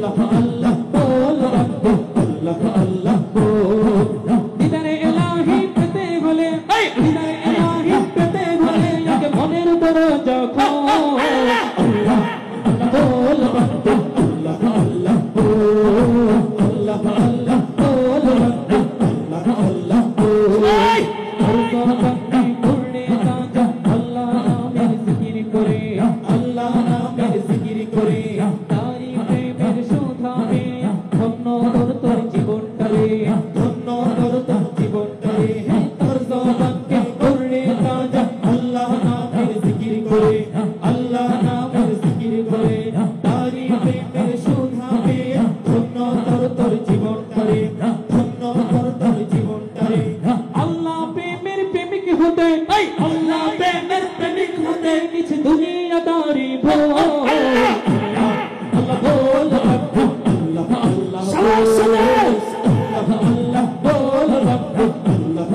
আল্লাহ আল্লাহ বল রব্বি আল্লাহ আল্লাহ বল দিদারে ইলাহি পেতে হলে দিদারে ইলাহি পেতে হলে আগে মনের দরজা খোল আল্লাহ আল্লাহ বল রব্বি আল্লাহ আল্লাহ বল আল্লাহ আল্লাহ বল রব্বি আল্লাহ আল্লাহ বল আল্লাহ ভক্তি করলে কাজা আল্লাহ নামের জিকির করে আল্লাহ নামের জিকির করে তারি প্রেমের শোধাবে ধন্য তোর জীবনটারে ধন্য তোর জীবনটারে তোর জবানকে করলে কাজা আল্লাহ নামের জিকির করে আল্লাহ নামের জিকির করে তারি প্রেমের শোধাবে ধন্য তোর জীবনটারে ধন্য তোর জীবনটারে আল্লাহ প্রেমের প্রেমিক হতে আল্লাহ প্রেমের প্রেমিক হতে নিজ দুনিয়াদারি ভোল আল্লাহ বল রব্বি আল্লাহ আল্লাহ আল্লাহ আল্লাহ বল রব্বি আল্লাহ